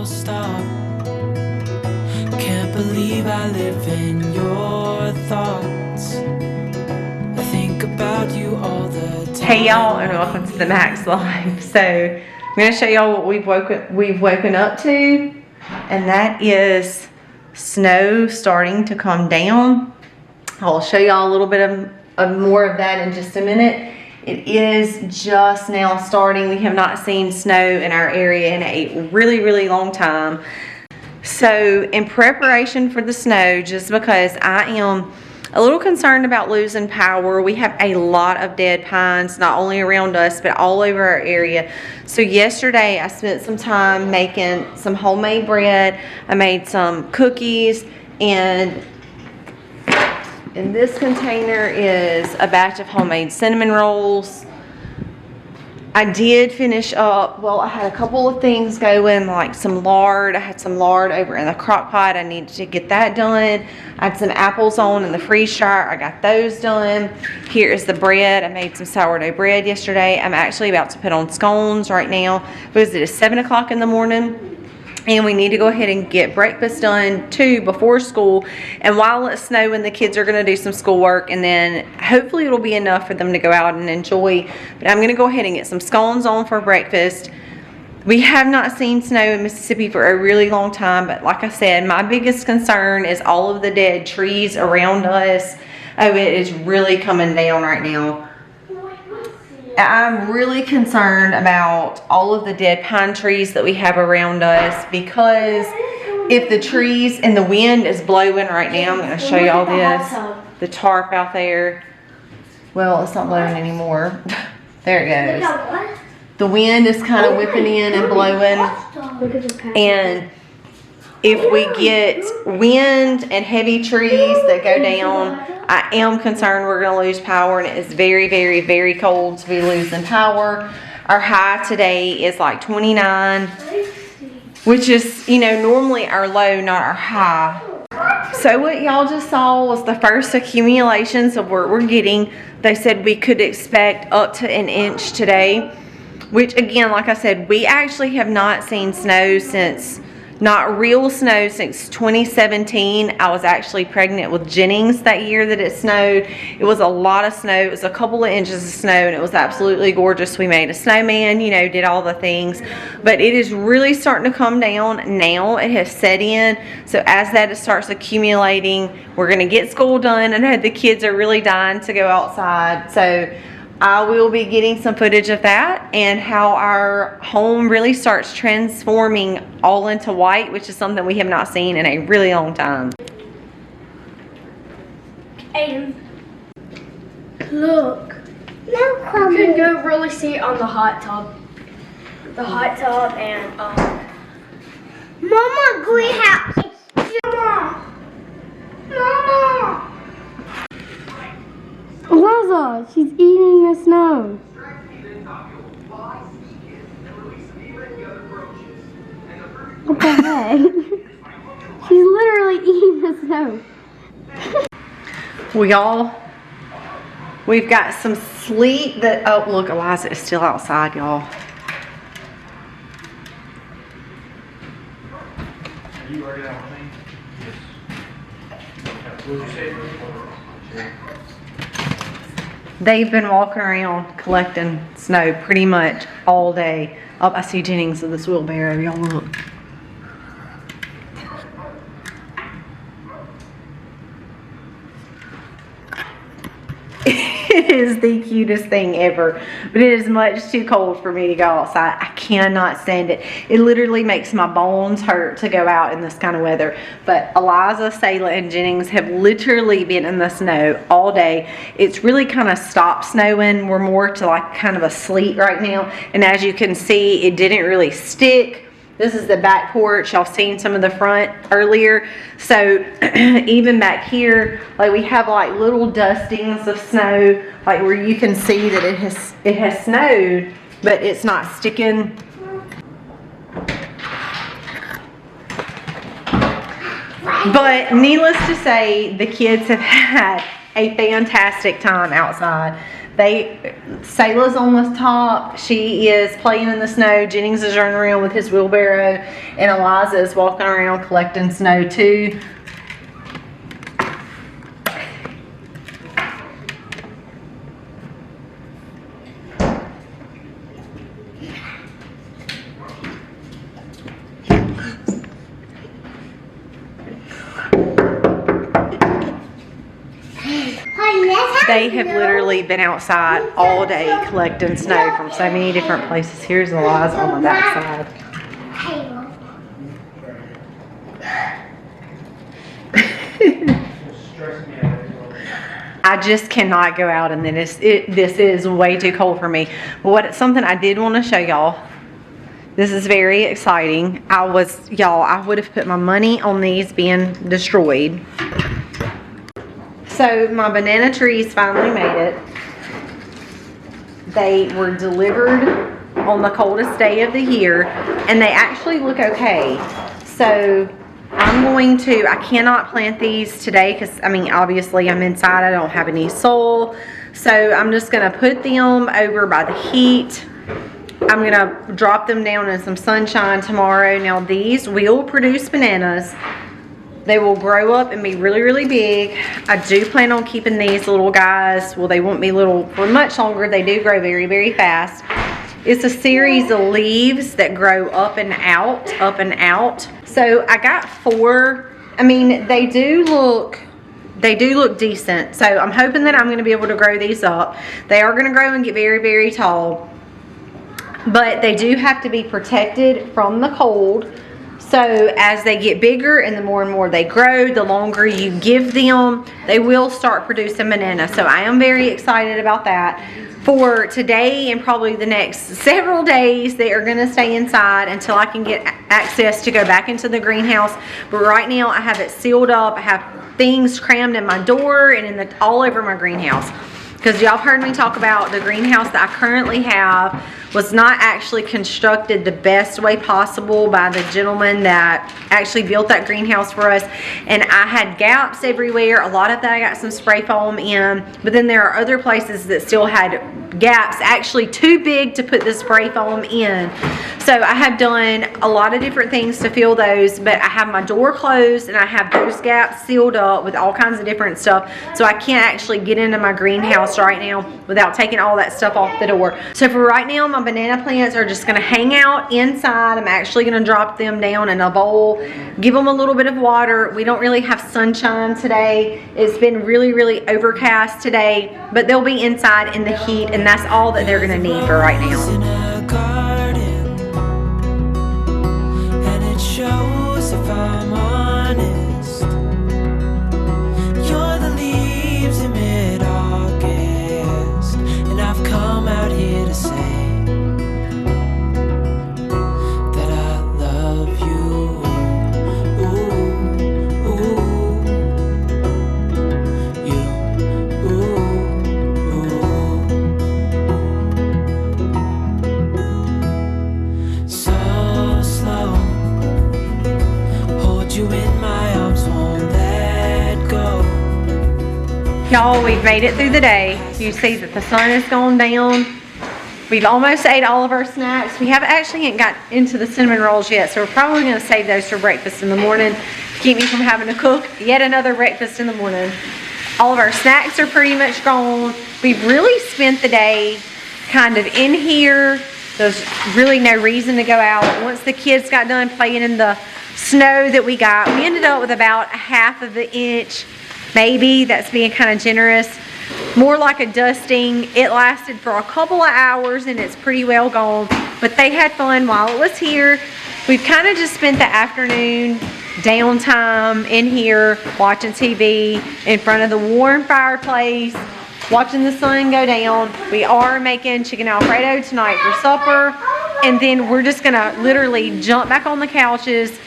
stop. Can't believe I live in your thoughts. I think about you all the time. Hey y'all, and welcome to the Max Life. So I'm going to show y'all what we've woken up to, and that is snow starting to come down. I'll show y'all a little bit of more of that in just a minute. It is just now starting. We have not seen snow in our area in a really, really long time. So in preparation for the snow, just because I am a little concerned about losing power, we have a lot of dead pines, not only around us, but all over our area. So yesterday I spent some time making some homemade bread. I made some cookies, and in this container is a batch of homemade cinnamon rolls. I did finish up, well, I had a couple of things going, like some lard. I had some lard over in the crock pot. I needed to get that done. I had some apples on in the freeze dryer. I got those done. Here is the bread. I made some sourdough bread yesterday. I'm actually about to put on scones right now because it is 7 o'clock in the morning. And we need to go ahead and get breakfast done too before school. And while it's snowing, the kids are going to do some schoolwork, and then hopefully it'll be enough for them to go out and enjoy. But I'm going to go ahead and get some scones on for breakfast. We have not seen snow in Mississippi for a really long time, but like I said, my biggest concern is all of the dead trees around us. Oh, it is really coming down right now. I'm really concerned about all of the dead pine trees that we have around us, because if the trees and the wind is blowing right now, I'm going to show y'all this, the tarp out there. Well, it's not blowing anymore. There it goes. The wind is kind of whipping in and blowing, and if we get wind and heavy trees that go down, I am concerned we're going to lose power, and it is very, very, very cold to be losing power. Our high today is like 29, which is, you know, normally our low, not our high. So what y'all just saw was the first accumulations of what we're getting. They said we could expect up to an inch today, which again, like I said, we actually have not seen snow since, not real snow, since 2017. I was actually pregnant with Jennings that year that it snowed. It was a lot of snow. It was a couple of inches of snow, and it was absolutely gorgeous. We made a snowman, you know, did all the things. But it is really starting to come down now. It has set in. So as that starts accumulating, we're going to get school done. I know the kids are really dying to go outside. So I will be getting some footage of that and how our home really starts transforming all into white, which is something we have not seen in a really long time. And look, you can go really see it on the hot tub. The hot tub and Mama, greenhouse. Mama. Eliza, she's eating the snow. What the heck? She's literally eating the snow. Well, y'all, we've got some sleet that, oh look, Eliza is still outside, y'all. Are you already out with me? Yes. What did you say? They've been walking around collecting snow pretty much all day. Oh, I see Jennings with this wheelbarrow. Y'all look. It is the cutest thing ever, but it is much too cold for me to go outside. I cannot stand it. It literally makes my bones hurt to go out in this kind of weather. But Eliza, Sayla, and Jennings have literally been in the snow all day. It's really kind of stopped snowing. We're more to like kind of a sleet right now. And as you can see, it didn't really stick. This is the back porch. Y'all seen some of the front earlier. So even back here, like we have like little dustings of snow, like where you can see that it has snowed, but it's not sticking. But needless to say, the kids have had a fantastic time outside. Sayla's on the top. She is playing in the snow. Jennings is running around with his wheelbarrow, and Eliza is walking around collecting snow too. They have literally been outside all day collecting snow from so many different places. Here's Eliza on the back side. I just cannot go out, and then this is way too cold for me. But something I did want to show y'all. This is very exciting. I would have put my money on these being destroyed. So my banana trees finally made it. They were delivered on the coldest day of the year, and they actually look okay. So I cannot plant these today because, I mean, obviously I'm inside. I don't have any soil. So I'm just going to put them over by the heat. I'm going to drop them down in some sunshine tomorrow. Now these will produce bananas. They will grow up and be really, really big. I do plan on keeping these little guys. Well, they won't be little for much longer. They do grow very, very fast. It's a series of leaves that grow up and out, up and out. So I got 4. I mean, they do look decent. So I'm hoping that I'm going to be able to grow these up. They are going to grow and get very, very tall. But they do have to be protected from the cold. So as they get bigger and the more and more they grow, the longer you give them, they will start producing bananas. So I am very excited about that. For today and probably the next several days, they are going to stay inside until I can get access to go back into the greenhouse. But right now I have it sealed up. I have things crammed in my door and all over my greenhouse. Because y'all heard me talk about the greenhouse that I currently have was not actually constructed the best way possible by the gentleman that actually built that greenhouse for us. And I had gaps everywhere. A lot of that I got some spray foam in. But then there are other places that still had gaps actually too big to put the spray foam in. So I have done a lot of different things to fill those. But I have my door closed and I have those gaps sealed up with all kinds of different stuff. So I can't actually get into my greenhouse right now without taking all that stuff off the door. So for right now, my banana plants are just going to hang out inside. I'm actually going to drop them down in a bowl, give them a little bit of water. We don't really have sunshine today. It's been really, really overcast today, but they'll be inside in the heat, and that's all that they're going to need for right now. And it shows if I'm honest. You're the leaves in mid-August, and I've come out here to say that I love you. Ooh, ooh, you, ooh, ooh. So slow, hold you in my arms, won't let go. Y'all, we've made it through the day. You see that the sun has gone down. We've almost ate all of our snacks. We haven't actually got into the cinnamon rolls yet, so we're probably going to save those for breakfast in the morning to keep me from having to cook yet another breakfast in the morning. All of our snacks are pretty much gone. We've really spent the day kind of in here. There's really no reason to go out. Once the kids got done playing in the snow that we got, we ended up with about 1/2 of an inch. Maybe that's being kind of generous. More like a dusting. It lasted for a couple of hours and it's pretty well gone. But they had fun while it was here. We've kind of just spent the afternoon downtime in here watching TV in front of the warm fireplace, watching the sun go down. We are making chicken Alfredo tonight for supper. And then we're just going to literally jump back on the couches,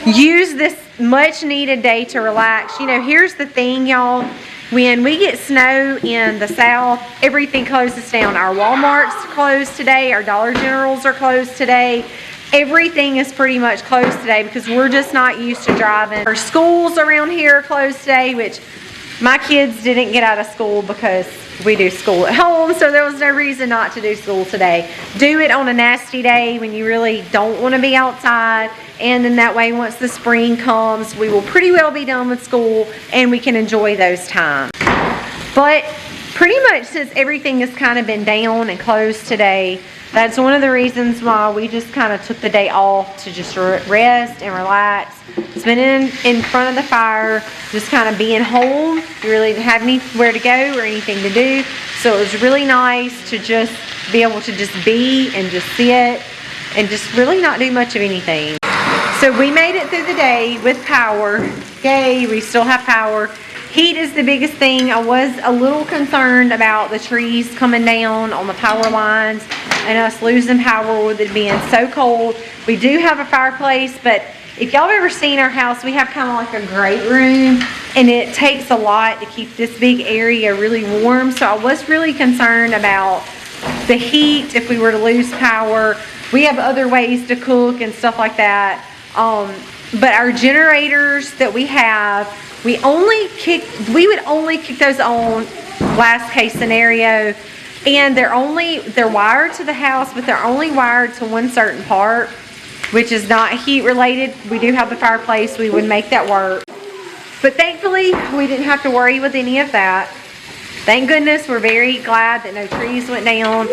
use this much needed day to relax. You know, here's the thing, y'all. When we get snow in the south, everything closes down. Our Walmart's closed today. Our Dollar Generals are closed today. Everything is pretty much closed today because we're just not used to driving. Our schools around here are closed today, which My kids didn't get out of school because we do school at home, so there was no reason not to do school today. Do it on a nasty day when you really don't want to be outside, and then that way once the spring comes, we will pretty well be done with school and we can enjoy those times. But pretty much since everything has kind of been down and closed today, that's one of the reasons why we just kind of took the day off to just rest and relax. Spending in front of the fire, just kind of being home. You really didn't have anywhere to go or anything to do. So it was really nice to just be able to just be and just sit and just really not do much of anything. So we made it through the day with power. Yay, we still have power. Heat is the biggest thing. I was a little concerned about the trees coming down on the power lines and us losing power with it being so cold. We do have a fireplace, but if y'all have ever seen our house, we have kind of like a great room, and it takes a lot to keep this big area really warm. So I was really concerned about the heat if we were to lose power. We have other ways to cook and stuff like that. But our generators that we have, we would only kick those on last case scenario, and they're wired to the house, but they're only wired to one certain part, which is not heat related. We do have the fireplace, we would make that work. But thankfully, we didn't have to worry with any of that. Thank goodness, we're very glad that no trees went down.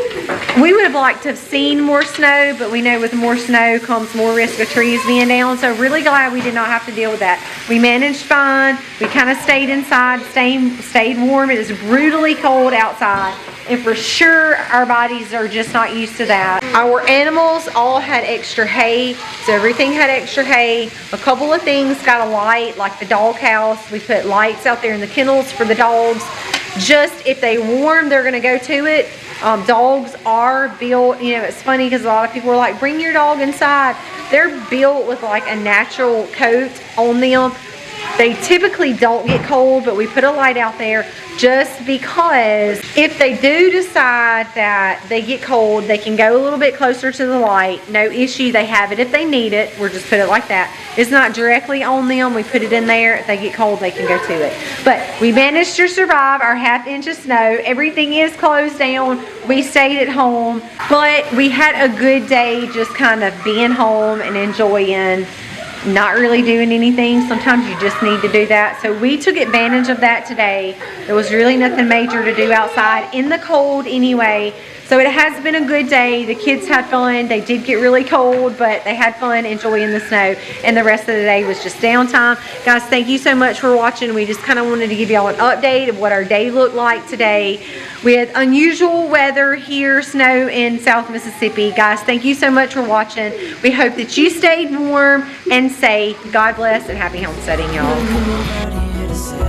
We would have liked to have seen more snow, but we know with more snow comes more risk of trees being down. So really glad we did not have to deal with that. We managed fine. We kind of stayed inside, stayed warm. It is brutally cold outside, and for sure our bodies are just not used to that. Our animals all had extra hay, so everything had extra hay. A couple of things got a light, like the dog house. We put lights out there in the kennels for the dogs. Just if they warm, they're gonna go to it. Dogs are built, you know, it's funny because a lot of people are like, bring your dog inside. They're built with like a natural coat on them. They typically don't get cold, but we put a light out there just because if they do decide that they get cold, they can go a little bit closer to the light. No issue, they have it if they need it. We're just put it like that. It's not directly on them. We put it in there. If they get cold, they can go to it. But we managed to survive our ½ inch of snow. Everything is closed down. We stayed at home, but we had a good day just kind of being home and enjoying, not really doing anything. Sometimes you just need to do that. So we took advantage of that today. There was really nothing major to do outside in the cold anyway. So it has been a good day. The kids had fun. They did get really cold, but they had fun enjoying the snow. And the rest of the day was just downtime. Guys, thank you so much for watching. We just kind of wanted to give y'all an update of what our day looked like today. We had unusual weather here, snow in South Mississippi. Guys, thank you so much for watching. We hope that you stayed warm and safe. God bless and happy homesteading, y'all.